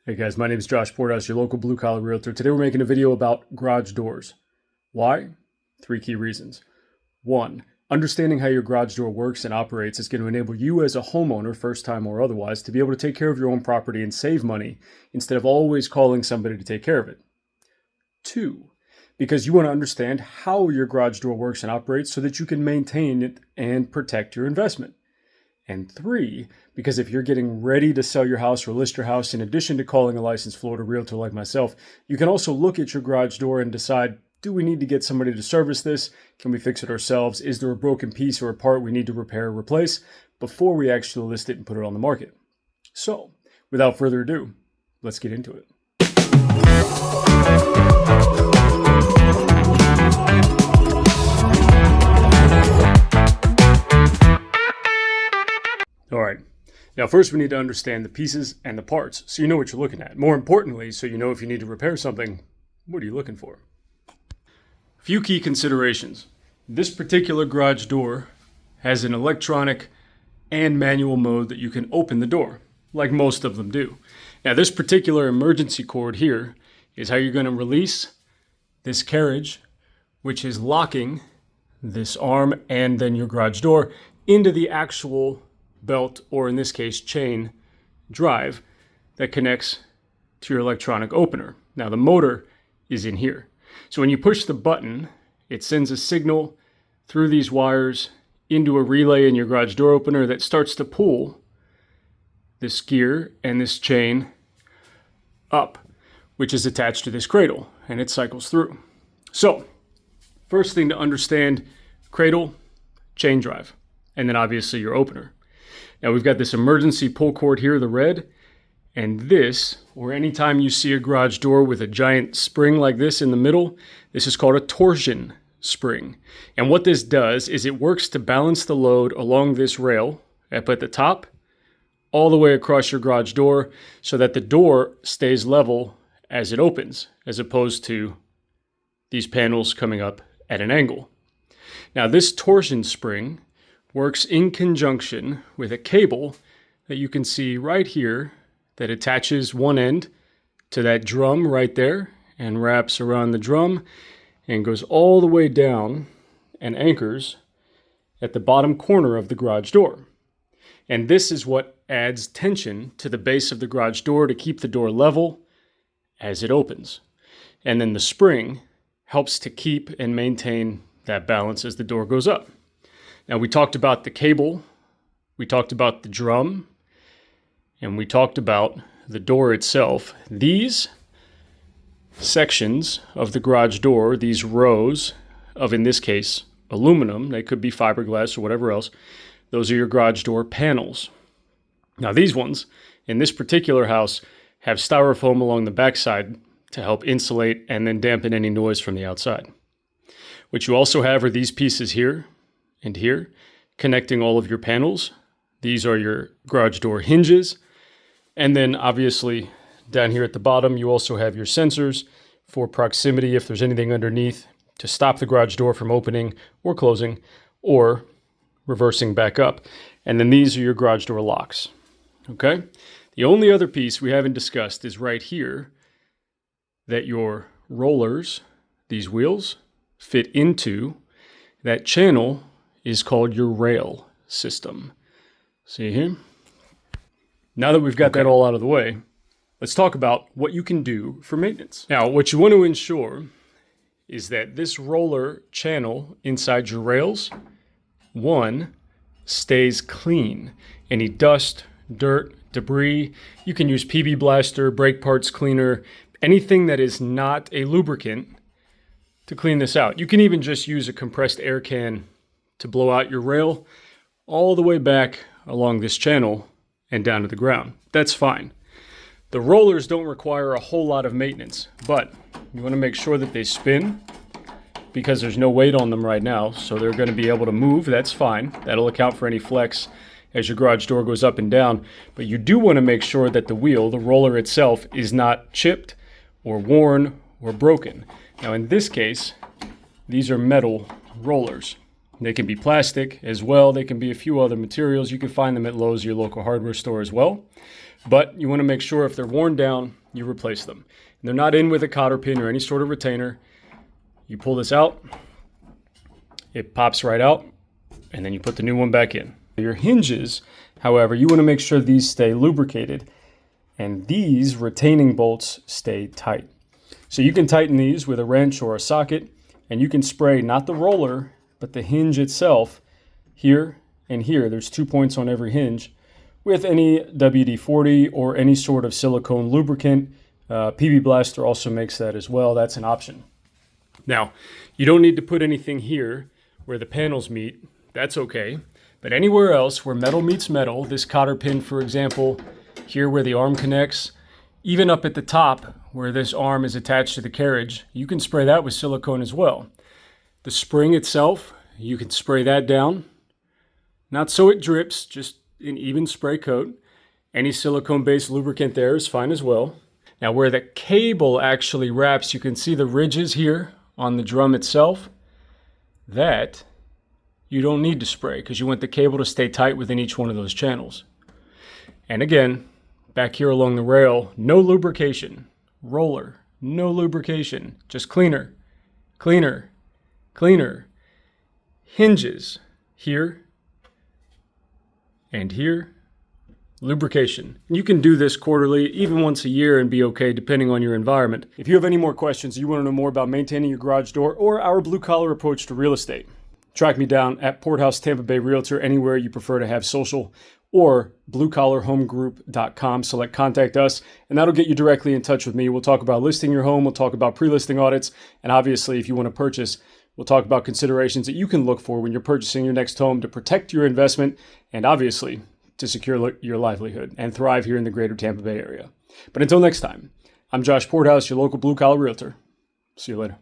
Hey guys, my name is Josh Porthouse, your local blue collar realtor. Today we're making a video about garage doors. Why? 3 key reasons. 1, understanding how your garage door works and operates is going to enable you as a homeowner, first time or otherwise, to be able to take care of your own property and save money instead of always calling somebody to take care of it. 2, because you want to understand how your garage door works and operates so that you can maintain it and protect your investment. And 3, because if you're getting ready to sell your house or list your house, in addition to calling a licensed Florida realtor like myself, you can also look at your garage door and decide, do we need to get somebody to service this? Can we fix it ourselves? Is there a broken piece or a part we need to repair or replace before we actually list it and put it on the market? So, without further ado, let's get into it. All right. Now, first we need to understand the pieces and the parts so you know what you're looking at. More importantly, so you know if you need to repair something, what are you looking for? A few key considerations. This particular garage door has an electronic and manual mode that you can open the door, like most of them do. Now, this particular emergency cord here is how you're going to release this carriage, which is locking this arm and then your garage door into the actual belt, or in this case, chain drive that connects to your electronic opener. Now, the motor is in here. So when you push the button, it sends a signal through these wires into a relay in your garage door opener that starts to pull this gear and this chain up, which is attached to this cradle, and it cycles through. So, first thing to understand, cradle, chain drive, and then obviously your opener. Now we've got this emergency pull cord here, the red, and this, or anytime you see a garage door with a giant spring like this in the middle, this is called a torsion spring. And what this does is it works to balance the load along this rail up at the top, all the way across your garage door so that the door stays level as it opens, as opposed to these panels coming up at an angle. Now this torsion spring works in conjunction with a cable that you can see right here that attaches one end to that drum right there and wraps around the drum and goes all the way down and anchors at the bottom corner of the garage door. And this is what adds tension to the base of the garage door to keep the door level as it opens. And then the spring helps to keep and maintain that balance as the door goes up. Now, we talked about the cable, we talked about the drum, and we talked about the door itself. These sections of the garage door, these rows of, in this case, aluminum, they could be fiberglass or whatever else, those are your garage door panels. Now, these ones, in this particular house, have styrofoam along the backside to help insulate and then dampen any noise from the outside. What you also have are these pieces here and here, connecting all of your panels. These are your garage door hinges. And then obviously down here at the bottom, you also have your sensors for proximity if there's anything underneath to stop the garage door from opening or closing or reversing back up. And then these are your garage door locks. Okay? The only other piece we haven't discussed is right here that your rollers, these wheels, fit into. That channel is called your rail system. See here? Now that we've got that all out of the way, let's talk about what you can do for maintenance. Now, what you want to ensure is that this roller channel inside your rails, 1, stays clean. Any dust, dirt, debris, you can use PB Blaster, brake parts cleaner, anything that is not a lubricant to clean this out. You can even just use a compressed air can to blow out your rail all the way back along this channel and down to the ground. That's fine. The rollers don't require a whole lot of maintenance, but you want to make sure that they spin because there's no weight on them right now, so they're going to be able to move. That's fine. That'll account for any flex as your garage door goes up and down, but you do want to make sure that the wheel, the roller itself, is not chipped or worn or broken. Now in this case, these are metal rollers. They can be plastic as well. They can be a few other materials. You can find them at Lowe's, your local hardware store as well. But you want to make sure if they're worn down, you replace them. And they're not in with a cotter pin or any sort of retainer. You pull this out, it pops right out, and then you put the new one back in. Your hinges, however, you want to make sure these stay lubricated and these retaining bolts stay tight. So you can tighten these with a wrench or a socket, and you can spray not the roller, but the hinge itself here and here. There's 2 points on every hinge with any WD-40 or any sort of silicone lubricant. PB Blaster also makes that as well. That's an option. Now, you don't need to put anything here where the panels meet. That's okay. But anywhere else where metal meets metal, this cotter pin, for example, here where the arm connects, even up at the top where this arm is attached to the carriage, you can spray that with silicone as well. The spring itself, you can spray that down. Not so it drips, just an even spray coat. Any silicone-based lubricant there is fine as well. Now where the cable actually wraps, you can see the ridges here on the drum itself. That you don't need to spray because you want the cable to stay tight within each one of those channels. And again, back here along the rail, no lubrication. Roller, no lubrication, just cleaner, cleaner, cleaner. Hinges here and here, lubrication. You can do this quarterly, even once a year, and be okay depending on your environment. If you have any more questions, you want to know more about maintaining your garage door or our blue collar approach to real estate, track me down at Porthouse Tampa Bay Realtor anywhere you prefer to have social, or bluecollarhomegroup.com. Select contact us, and that'll get you directly in touch with me. We'll talk about listing your home. We'll talk about pre-listing audits. And obviously, if you want to purchase, we'll talk about considerations that you can look for when you're purchasing your next home to protect your investment and obviously to secure your livelihood and thrive here in the greater Tampa Bay area. But until next time, I'm Josh Porthouse, your local blue collar realtor. See you later.